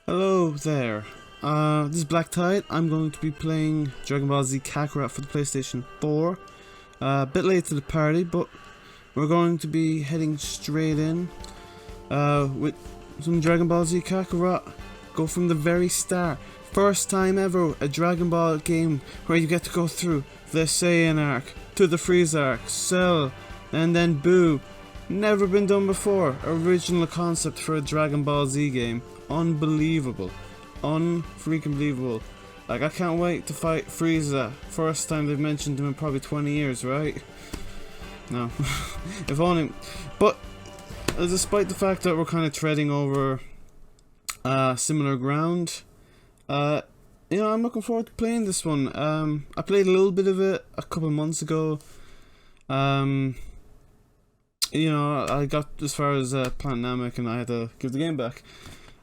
Hello there. This is Black Tide. I'm going to be playing Dragonball Z Kakarot for the PlayStation 4. A bit late to the party, but we're going to be heading straight in with some Dragonball Z Kakarot. Go from the very start. First time ever a Dragon Ball game where you get to go through the Saiyan arc, to the Frieza arc, Cell, and then Boo. Never been done before. Original concept for a Dragon Ball Z game. Unbelievable. Unfreaking believable. Like, I can't wait to fight Frieza. First time they've mentioned him in probably 20 years, right? No. If only. But, despite the fact that we're kind of treading over similar ground, you know, I'm looking forward to playing this one. I played a little bit of it a couple months ago. You know, I got as far as Planet Namek and I had to give the game back.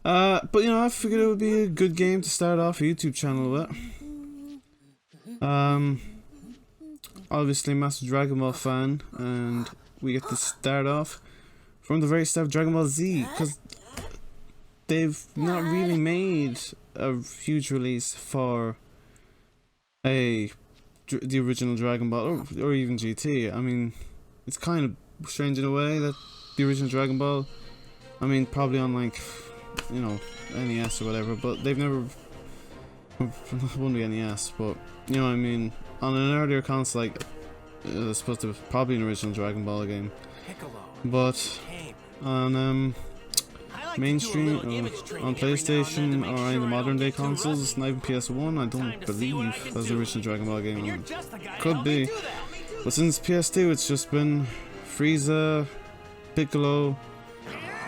But you know, I figured it would be a good game to start off a YouTube channel with. Obviously a massive Dragon Ball fan, and we get to start off from the very start of Dragon Ball Z, because they've not really made a huge release for the original Dragon Ball, or even GT. I mean, it's kind of strange in a way that the original Dragon Ball, I mean, probably on like, you know, NES or whatever, but they've never, wouldn't be NES, but you know what I mean, on an earlier console, like, it's supposed to be probably an original Dragon Ball game, but on mainstream, on PlayStation or any of the modern day consoles, not even PS1, I don't believe that's the original Dragon Ball game. Could be, but since PS2 it's just been Frieza, Piccolo,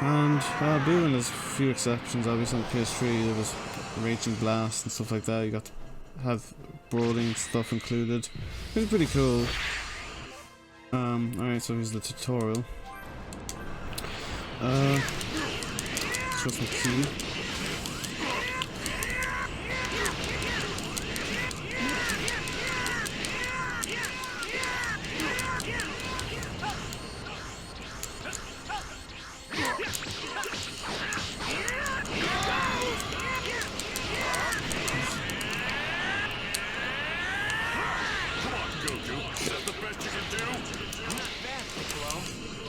and Boo, and there's a few exceptions. Obviously on PS3 there was Raging Blast and stuff like that. You got to have Broly and stuff included. It was pretty cool. Alright, so here's the tutorial. Show some key.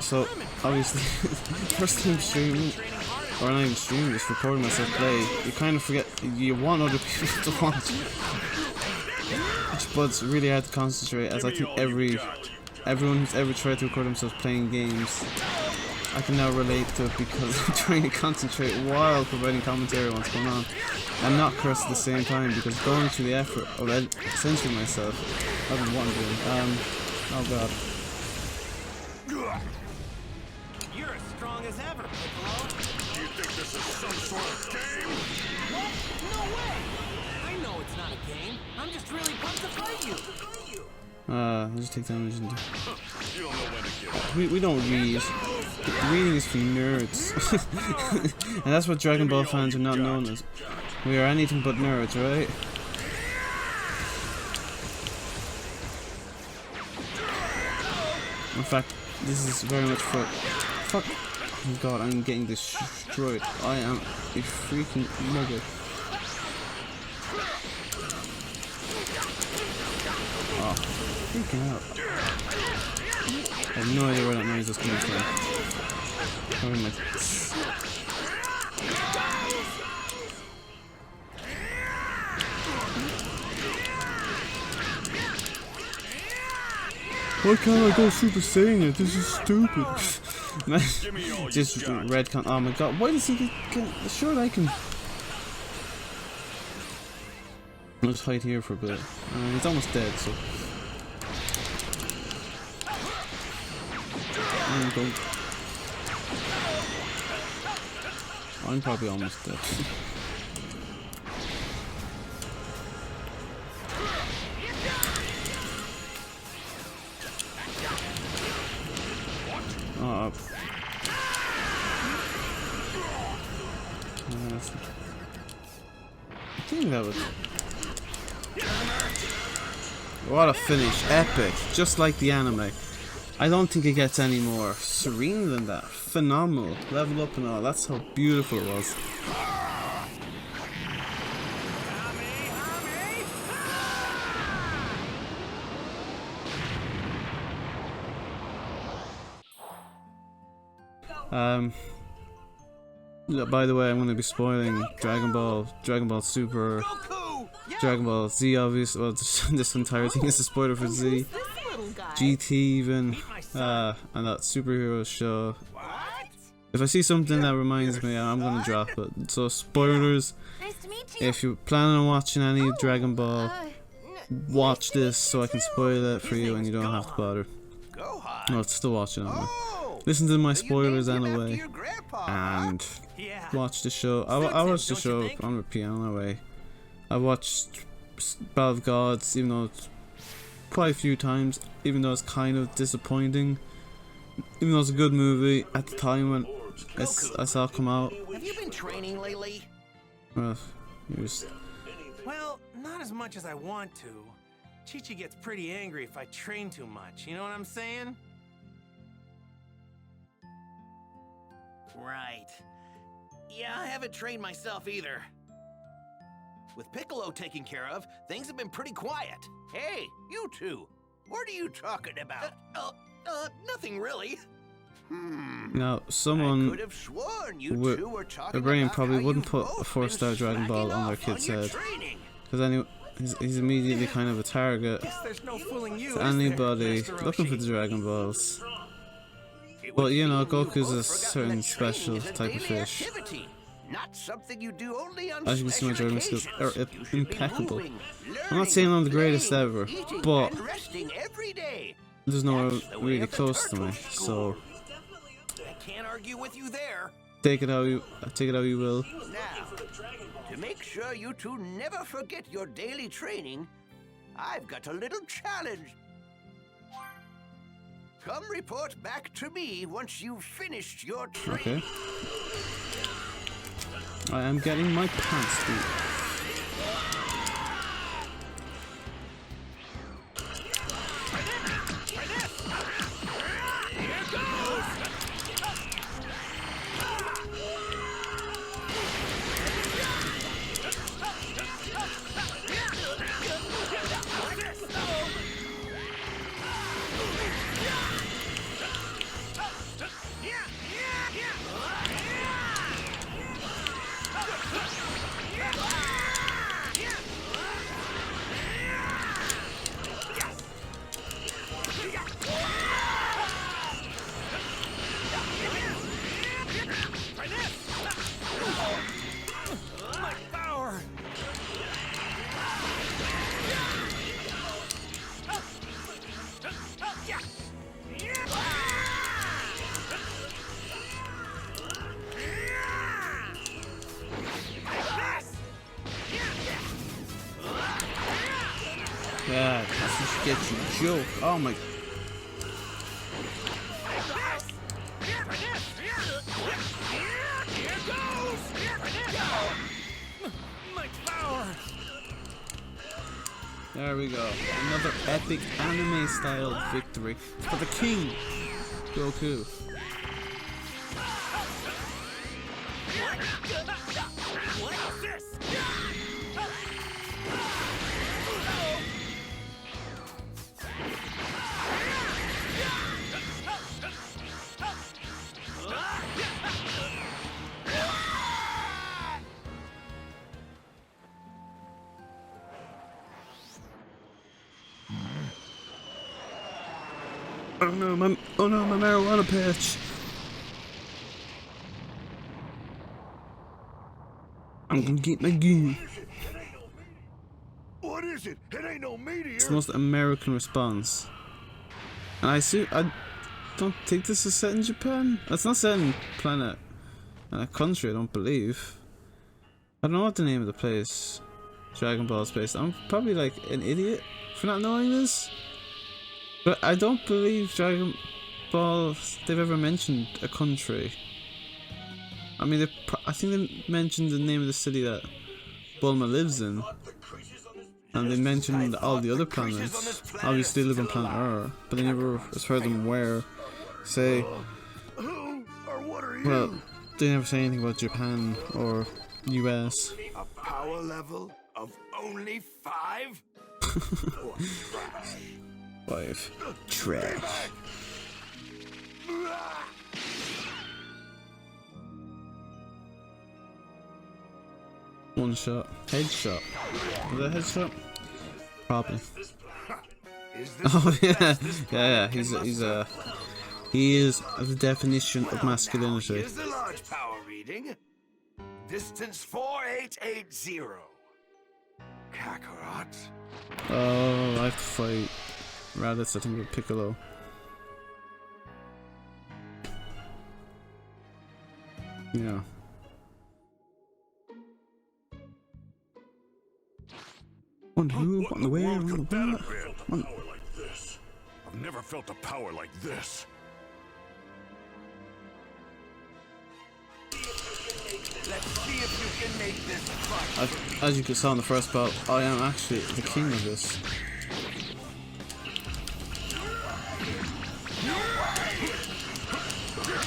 So, obviously, first time streaming, or not even streaming, just recording myself play, you kind of forget, you want other people to watch. But it's really hard to concentrate, as I think everyone who's ever tried to record themselves playing games, I can now relate to it, because I'm trying to concentrate while providing commentary on what's going on. I'm not cursed at the same time, because going through the effort of censoring myself, I've been wanting to do. Oh god. You're as strong as ever, Piccolo. Do you think this is some sort of game? What? No way! I know it's not a game. I'm just really pumped to fight you. I'll just take damage and You don't know when to give up. we don't read. Reading is for nerds. And that's what Dragon Ball fans are not known as. We are anything but nerds, right? In fact, this is very much for... Fuck! Oh god, I'm getting destroyed. I am a freaking mugger. Oh, freaking out. I have no idea where that noise is coming from. Probably my... Why can't I go Super Saiyan? This is stupid. Just red con. Oh my god, why does he get. Sure, I can. I'll just hide here for a bit. He's almost dead, so. I'm probably almost dead. I think that was... What a finish. Epic. Just like the anime. I don't think it gets any more serene than that. Phenomenal. Level up and all. That's how beautiful it was. Yeah, by the way, I'm going to be spoiling Dragon Ball Super, Goku! Yeah. Dragon Ball Z, obviously. Well, this entire thing is a spoiler for Z, Who's this little guy? GT even, Meet my son. and that superhero show. What? If I see something that reminds me, I'm going to drop it. So, spoilers, Nice to meet you. if you're planning on watching any Dragon Ball, watch this so I can spoil it for you and you don't have to bother. Gohan. No, still watch it anyway. Oh, Listen to my so you named spoilers him after anyway, your grandpa, huh? and Yeah. watch the show. I Suits watched the him, don't show you think? on repeat anyway. I watched Battle of Gods, even though it's quite a few times, even though it's kind of disappointing. Even though it's a good movie at the time when I saw it come out. Have you been training lately? Well, it was, Well, not as much as I want to. Chi-Chi gets pretty angry if I train too much, you know what I'm saying? Right. Yeah, I haven't trained myself either. With Piccolo taken care of, things have been pretty quiet. Hey, you two! What are you talking about? Nothing really. now, I someone could have sworn you with two were talking a brain about probably how wouldn't you've put both a 4-star been Dragon Ball slacking on their off kid's your head. training. Because he's immediately kind of a target Guess there's no fooling you, to is there, anybody Master looking for Roshi? the Dragon Balls. It But would you know, seem you've Goku's a both forgotten certain that special training is a type of daily fish. activity, not something you do only on As you can see, my special Dragon skills are occasions. You should be impeccable. moving, I'm not learning, saying I'm the greatest playing, ever, eating, but and resting every day. there's nowhere That's the way really of the close to turtle me. school. So I can't argue with you there. take it how you will. Now, to make sure you two never forget your daily training, I've got a little challenge. Come report back to me once you've finished your training. Okay. I am getting my pants beat. My power! Yeah, this is get you joke. Oh my. My power! There we go. Another epic anime-style victory for the king, Goku. What's this? Oh no, my marijuana patch. I'm gonna get my gun. What is it? It ain't no meteor. It's the most American response. And I don't think this is set in Japan. It's not set in a country, I don't believe. I don't know what the name of the place Dragon Ball is based. I'm probably like an idiot for not knowing this. But I don't believe Dragon Ball they've ever mentioned a country. I mean, I think they mentioned the name of the city that Bulma lives in. And they mentioned all the other planets. Obviously, they live on planet Earth, but they never heard them where. Say, Who or what are you? well, they never say anything about Japan or US. A power level of only 5? Wife. Trash. One shot. Headshot. Is that a headshot? Probably. Is this Oh the yeah, best this yeah. planet He can is the definition of masculinity. Here's the large power reading. Distance 4880. Kakarot. Oh, I have to fight Raditz, I think, with Piccolo. Yeah. One who? What in the where? World could that What? have been? A power like this. I've never felt a power like this. Let's see if you can make this fun. As you saw in the first battle, I am actually the king of this.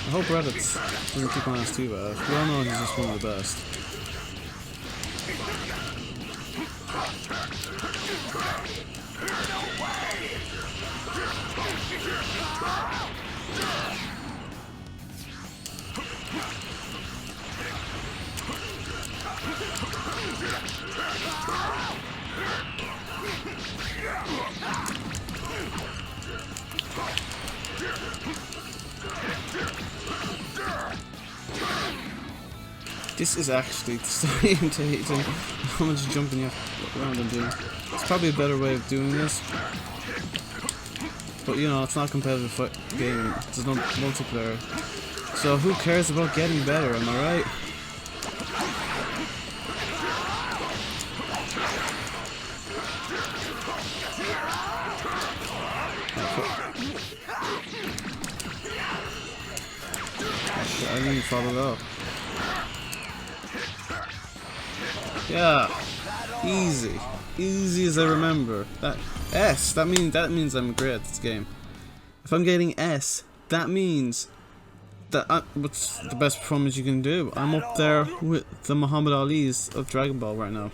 I hope Raditz doesn't kick my ass too bad. We all know he's just one of the best. This is actually starting to hate how much jumping you around and doing. It's probably a better way of doing this. But you know, it's not a competitive game. There's no multiplayer. So who cares about getting better, am I right? I didn't even follow it up. Yeah, easy, easy as I remember. That S, that means I'm great at this game. If I'm getting S, that means that what's the best performance you can do. I'm up there with the Muhammad Ali's of Dragon Ball right now.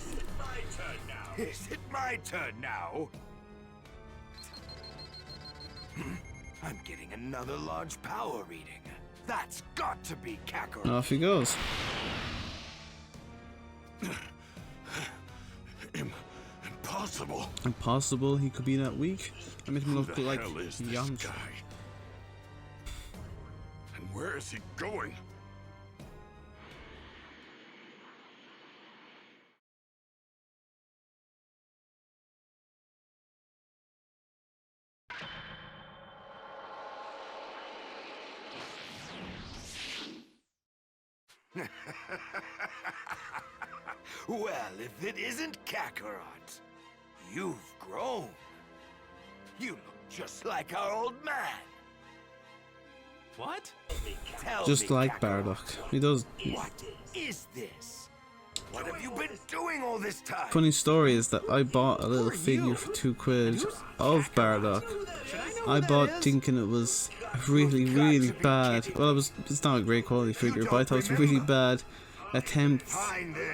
Is it my turn now? I'm getting another large power reading. That's got to be Kakarot. And off he goes. Impossible. Impossible he could be that weak. I made him Who look the like hell is this Yamcha. guy? And where is he going? Well, if it isn't Kakarot, you've grown. You look just like our old man. What? Tell Just me, like Kakarot, Bardock. He does. what is this? What have you been doing all this time? Funny story is that I bought a little figure for £2 of Bardock. I bought thinking it was really, really bad. Well, it's not a great quality figure, but I thought it was really bad attempt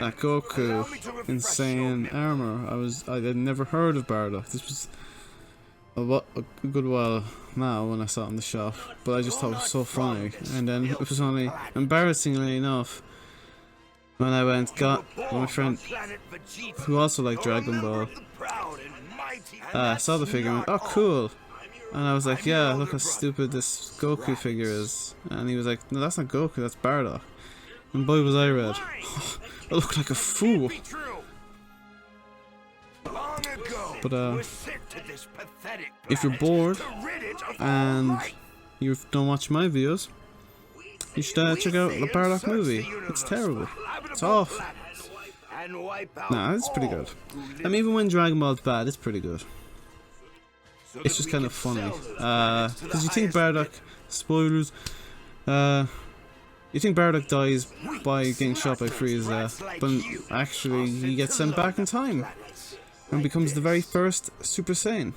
at Goku insane armor. I had never heard of Bardock. This was a good while now when I saw it in the shop, but I just thought it was so funny. And then it was only, embarrassingly enough, when I went got my friend who also liked Dragon Ball, saw the figure and went, "Oh, cool." And I was like, "Yeah, look how stupid this Goku figure is." And he was like, "No, that's not Goku, that's Bardock." And boy was I red. I look like a fool. But if you're bored and you don't watch my videos, you should check out the Bardock movie. It's terrible. It's awful. Nah, it's pretty good. I mean, even when Dragon Ball's bad, it's pretty good. It's just kind of funny. Because you think Bardock, spoilers, you think Bardock dies by getting shot by Frieza, but actually he gets sent back in time and becomes the very first Super Saiyan.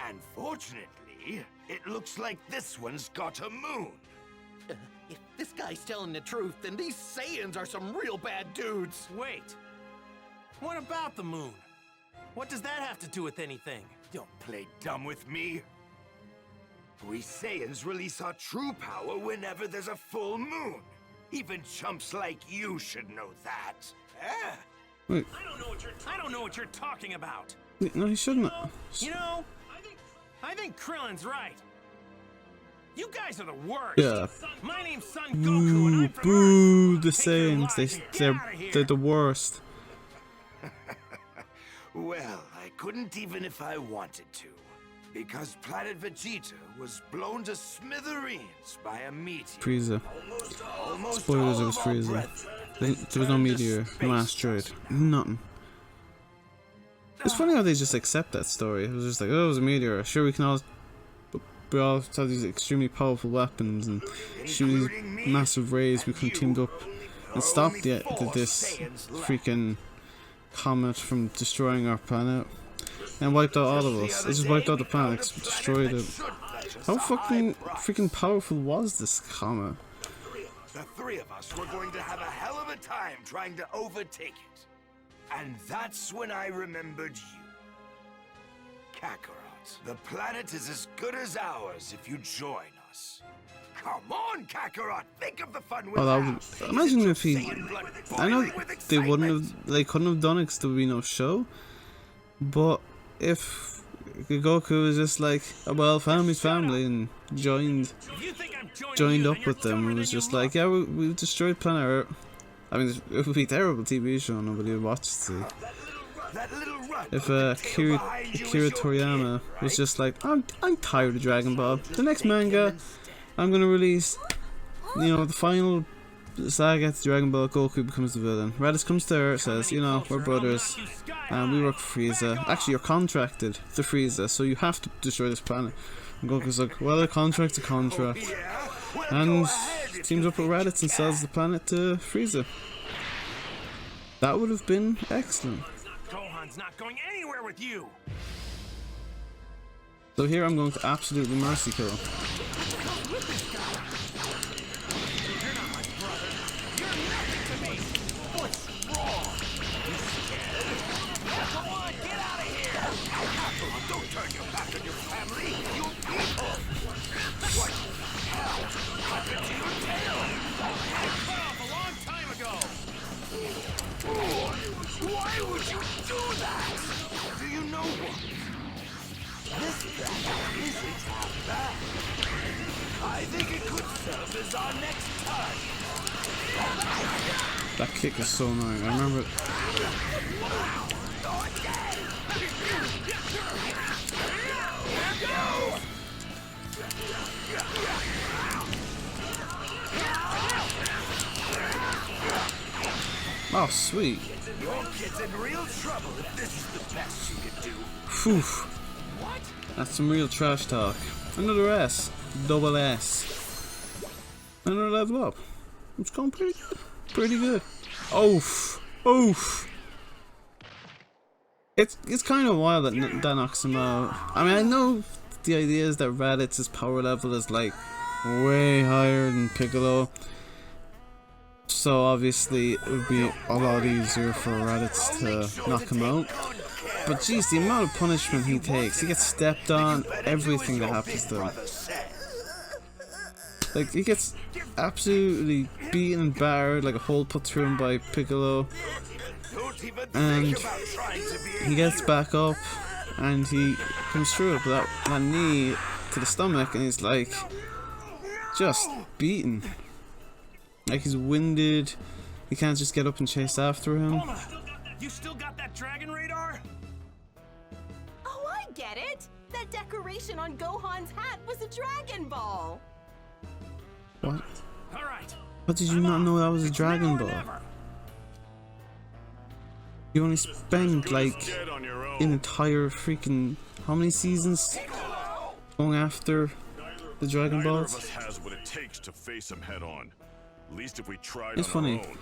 Unfortunately, it looks like this one's got a moon. If this guy's telling the truth, then these Saiyans are some real bad dudes. Wait. What about the moon? What does that have to do with anything? Don't play dumb with me. We Saiyans release our true power whenever there's a full moon. Even chumps like you should know that. Eh? Wait, I don't know what you're talking about. wait, no, he shouldn't. You know, I think Krillen's right. You guys are the worst. Yeah. My name's Son Goku, and Boo, I'm from boo, Earth. the Take your Saiyans. lives and get outta here. They're the worst. Well, I couldn't even if I wanted to. Because planet Vegeta was blown to smithereens by a meteor. Frieza. Almost Spoilers, all it was of our Frieza. brethren There was no meteor, no asteroid, nothing. It's funny how they just accept that story. It was just like, oh, it was a meteor. Sure, we can all, we all have these extremely powerful weapons and shoot these massive rays. We could have teamed up and stopped this freaking comet from destroying our planet. And wiped out all of us. It just wiped out the planet, destroyed it. How fucking freaking powerful was this comet? The three of us were going to have a hell of a time trying to overtake it. And that's when I remembered you. Kakarot, the planet is as good as ours if you join us. Come on, Kakarot, think of the fun we'll have. Imagine if he... Saiyan blood I know boiling with they wouldn't excitement. have... They couldn't have done it because there would be no show. But if Goku was just like, oh, well, family's family, and joined You think I'm joined you, up then you're with them dumber and than was you just look. like, yeah, we destroyed planet Earth. I mean, it would be a terrible TV show, nobody would watch it. That little runt If with the tail behind you is Akira your Toriyama kid, was right? just like, I'm tired of Dragon Ball. The next manga I'm gonna release, you know, the final saga to Dragon Ball, Goku becomes the villain. Raditz comes to Earth, says, you know, we're brothers, and we work for Frieza. Actually, you're contracted to Frieza, so you have to destroy this planet. And Goku's like, well, a contract's a contract. Yeah? Well, And go ahead if teams you up with think Raditz you and sells the planet to Frieza. That would have been excellent. Gohan's not going anywhere with you. So here I'm going to absolutely mercy kill. Don't turn your back on your family, you people! What hell happened to your tail? Cut off a long time ago. Why would you do that? Do you know what? This battle isn't half bad. I think it could serve as our next target. That kick is so annoying. I remember. Oh, sweet. Your kid's in real trouble if this is the best you can do. Phew. That's some real trash talk. Another S. Double S. Another level up. It's going pretty good. Pretty good. Oof. Oof. It's kind of wild that that knocks him out. I mean, I know the idea is that Raditz's power level is like way higher than Piccolo. So obviously it would be a lot easier for Raditz to knock him out. But geez, the amount of punishment he takes, he gets stepped on, everything that happens to him. Like, he gets absolutely beaten and battered, like a hole put through him by Piccolo. And he gets back up and he comes through it with that knee to the stomach, and he's like, just beaten. Like, he's winded, he can't just get up and chase after him. You still got that dragon radar? Oh, I get it. That decoration on Gohan's hat was a Dragon Ball. What? All right. How did you not know that was a Dragon Ball? You only spent like Dead on your own. an entire freaking how many seasons going after the Dragon Neither of Balls? us has what it takes to face him head on. At least if we tried It's on funny. our own.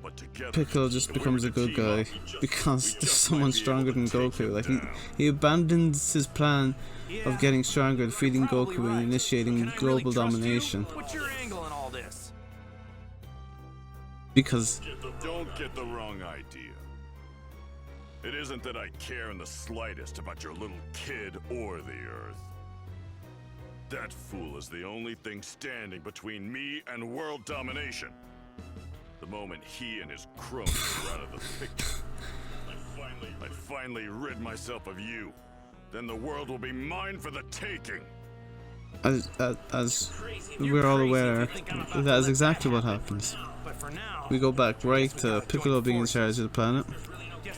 But together, Piccolo just if we becomes were a to good team guy up, because we there's just someone might be stronger able than to take Goku. him Like down. he abandons his plan of getting stronger, defeating Probably Goku, right. and initiating Can I really global trust you? domination. What's your angle in all this? Because Don't get the wrong idea. It isn't that I care in the slightest about your little kid or the Earth. That fool is the only thing standing between me and world domination. The moment he and his cronies are out of the picture, I finally rid myself of you. Then the world will be mine for the taking. As we're all aware, that is exactly what happens. But for now, We go back right to Piccolo being in charge of the planet.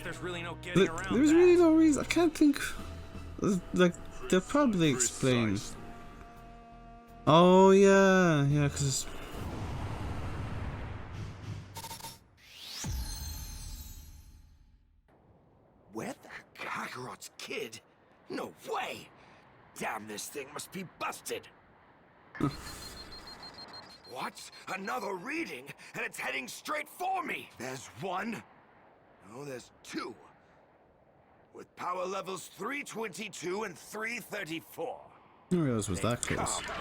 there's really no getting around There's that. really no reason. I can't think. Like, they'll probably explain. Oh, yeah. Yeah, because. Where the Kakarot's kid? No way! Damn, this thing must be busted! What? Another reading? And it's heading straight for me! There's one. No, there's two. With power levels 322 and 334. I didn't realize it was that They've close. come.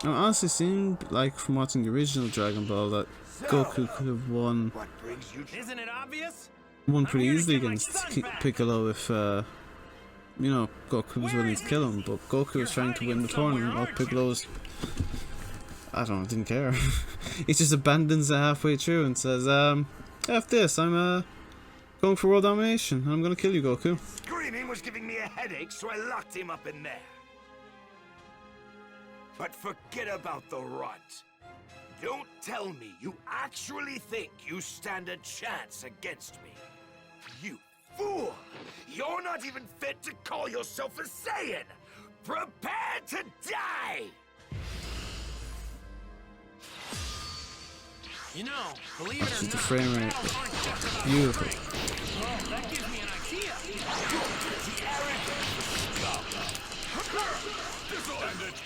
It honestly seemed like, from watching the original Dragon Ball, that Goku could have won What brings you to... Isn't it obvious? pretty here to easily get my against son back. Piccolo if, you know, Goku was willing to kill him. But Goku was trying to win the tournament while Piccolo was, I don't know, didn't care. He just abandons it halfway through and says, F this, I'm going for world domination, and I'm gonna kill you, Goku. Screaming was giving me a headache, so I locked him up in there. But forget about the runt. Don't tell me you actually think you stand a chance against me. You fool! You're not even fit to call yourself a Saiyan! Prepare to die! You know, believe it or Just the not, frame rate. battles aren't just about Beautiful. Well, that gives me an idea. This'll end it.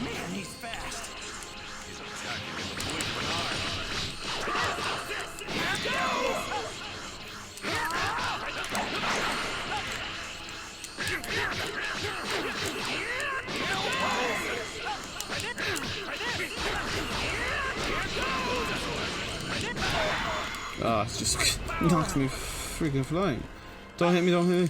Man, he's fast. He's attacking in the blink of an eye. Ah, it just knocked me freaking flying. Don't hit me, don't hit me.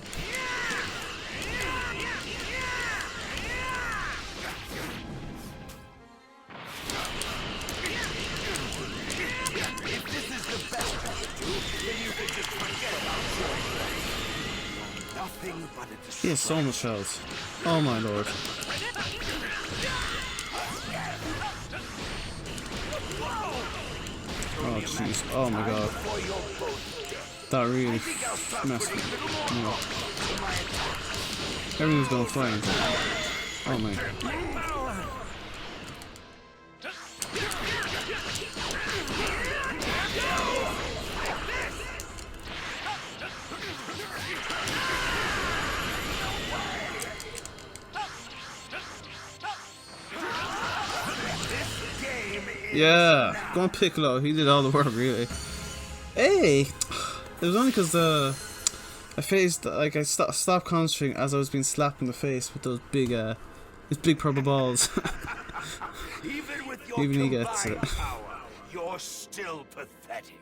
Nothing but a He has so much health. Oh my lord. Oh jeez. Oh my god. That really messed me. No. Everything's going fine. Oh man. Yeah, go on Piccolo. He did all the work, really. Hey, it was only because I faced like I stopped concentrating as I was being slapped in the face with those big purple balls. Even with your Even he gets combined it. power, you're still pathetic.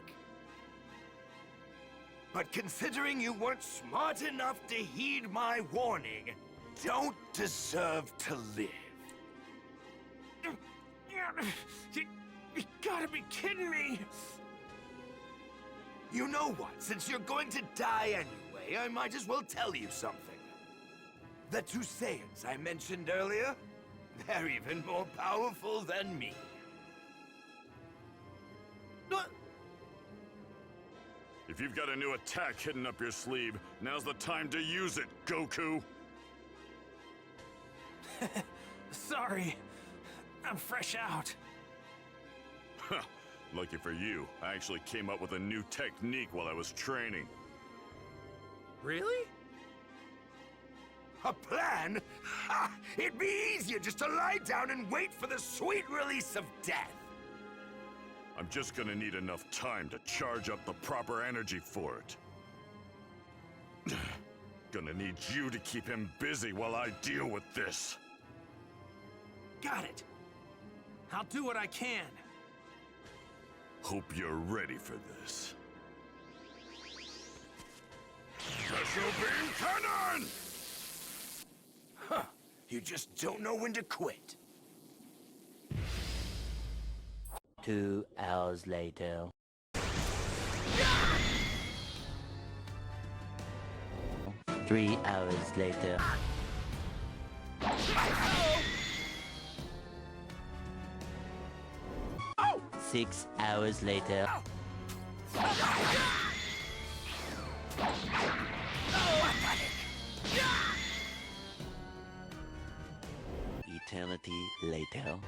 But considering you weren't smart enough to heed my warning, don't deserve to live. You gotta be kidding me! You know what? Since you're going to die anyway, I might as well tell you something. The two Saiyans I mentioned earlier, they're even more powerful than me. If you've got a new attack hidden up your sleeve, now's the time to use it, Goku. Sorry, I'm fresh out. Huh. Lucky for you, I actually came up with a new technique while I was training. Really? A plan? Ha! It'd be easier just to lie down and wait for the sweet release of death. I'm just gonna need enough time to charge up the proper energy for it. Gonna need you to keep him busy while I deal with this. Got it. I'll do what I can. Hope you're ready for this. Special beam cannon! Huh. You just don't know when to quit. 2 hours later. 3 hours later. 6 hours later. Eternity later.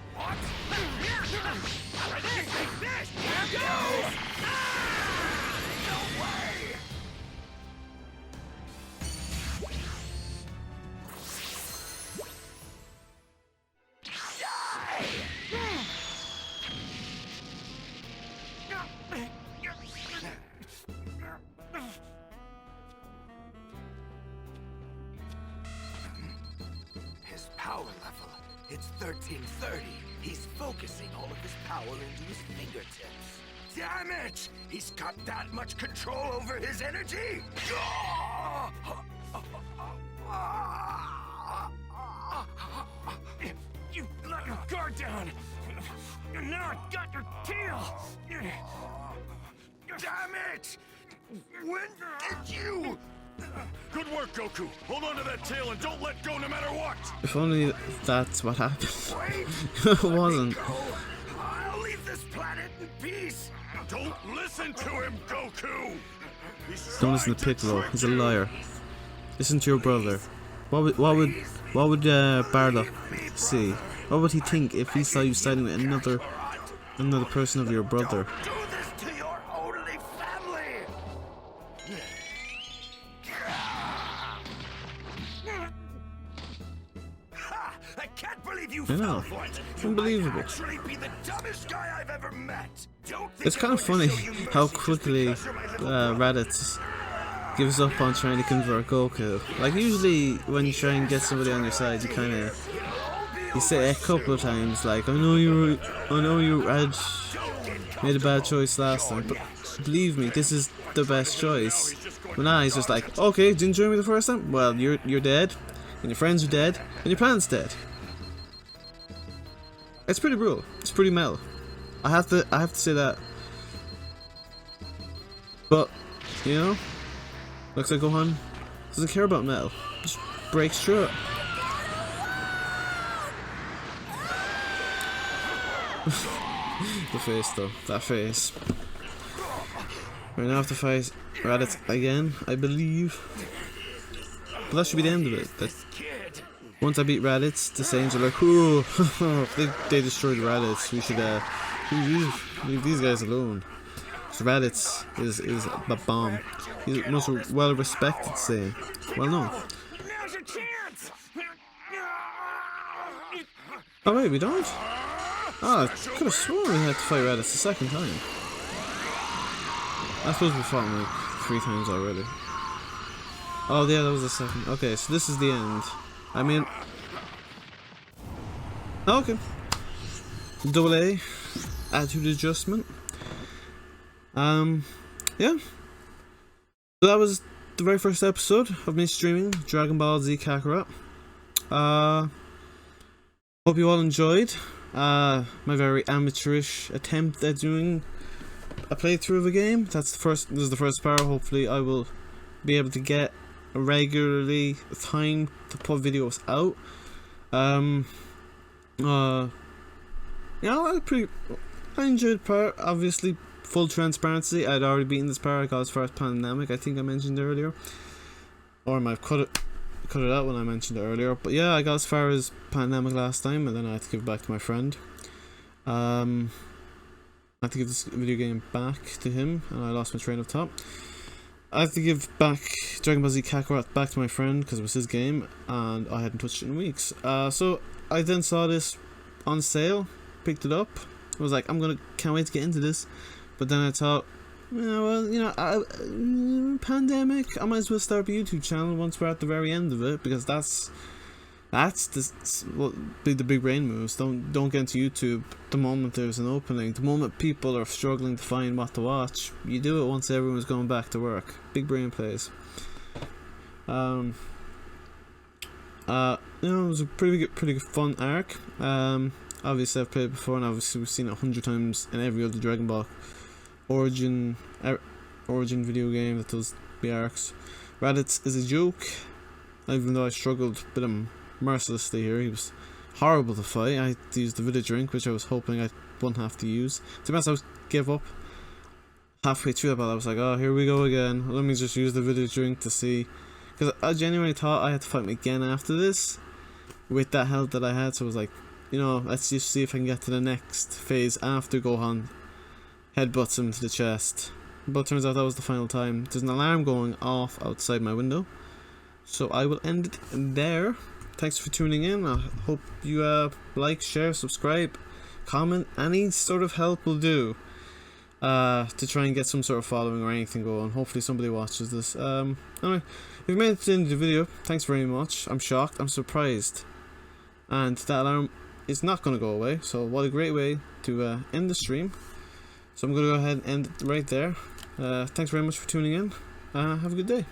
His power level, it's 1330. He's focusing all of his power into his fingertips. Damn it! He's got that much control over his energy? You let your guard down! And now I got your tail! Damn it! When did you? Good work, Goku. Hold on to that tail and don't let go no matter what. If only that's what happened. Wait! It wasn't. I'll leave this planet in peace! Don't listen to him, Goku. Don't listen to Piccolo. He's a liar. Listen to your brother. What would Bardock see? What would he think if he saw you siding with another person of your brother? Do this to your only family! Ha! I can't believe you I know. fell for it! Unbelievable. You might actually be the dumbest guy I've ever met! Don't think It's kind of I'm going funny to show you how mercy just quickly because you're my little brother. Raditz gives up on trying to convert Goku. Like usually when you try and get somebody on your side, you say a couple of times like, I know you had made a bad choice last time, but believe me, this is the best choice. But now he's just like, okay, didn't you join me the first time? Well, you're dead, and your friends are dead, and your planet's dead. It's pretty brutal. It's pretty metal. I have to say that. But you know, looks like Gohan doesn't care about metal. Just breaks through it. The face though, that face. Right now I have to fight Raditz again, I believe. But that should be the end of it. That once I beat Raditz, the Saiyans are like, ooh, they destroyed Raditz. We should leave these guys alone. So Raditz is a bomb. He's the most well respected Saiyan. Well known. Now's your chance! Oh wait, we don't? Oh, I could have sworn we had to fight Raditz the second time. I suppose we fought him like 3 times already. Oh yeah, that was the second. Okay, so this is the end. I mean... Okay. Double A. Attitude adjustment. Yeah. So that was the very first episode of me streaming Dragonball Z Kakarot. Hope you all enjoyed my very amateurish attempt at doing a playthrough of a game. This is the first part. Hopefully I will be able to get regularly time to put videos out. Yeah, I enjoyed the part. Obviously, full transparency, I'd already beaten this part. I got as far as Pandemic, I think I mentioned earlier, or I might have cut it out when I mentioned it earlier. But yeah, I got as far as Pandemic last time, and then I had to give it back to my friend. I had to give this video game back to him, and I lost my train of thought. I had to give back Dragonball Z Kakarot back to my friend because it was his game, and I hadn't touched it in weeks. So I then saw this on sale, picked it up. I was like, can't wait to get into this. But then I thought, yeah, well, you know, Pandemic, I might as well start up a YouTube channel once we're at the very end of it, because that's That's what the big brain moves. Don't get into YouTube the moment there's an opening. The moment people are struggling to find what to watch, you do it once everyone's going back to work. Big brain plays. You know, it was a pretty good fun arc. Obviously I've played it before, and obviously we've seen it 100 times in every other Dragon Ball origin video game that does the arcs. Raditz is a joke, even though I struggled with him mercilessly here. He was horrible to fight. I had to use the village drink, which I was hoping I wouldn't have to use. To be honest, I was give up halfway through that battle. I was like, oh, here we go again. Let me just use the village drink to see, because I genuinely thought I had to fight him again after this with that health that I had. So I was like, you know, let's just see if I can get to the next phase after Gohan headbutts him to the chest. But turns out that was the final time. There's an alarm going off outside my window, so I will end it there. Thanks for tuning in. I hope you like, share, subscribe, comment. Any sort of help will do to try and get some sort of following or anything going. Hopefully somebody watches this. Anyway, if you made it to the end of the video, thanks very much. I'm shocked, I'm surprised, and that alarm is not going to go away. So what a great way to end the stream. So I'm going to go ahead and end it right there. Thanks very much for tuning in. Have a good day.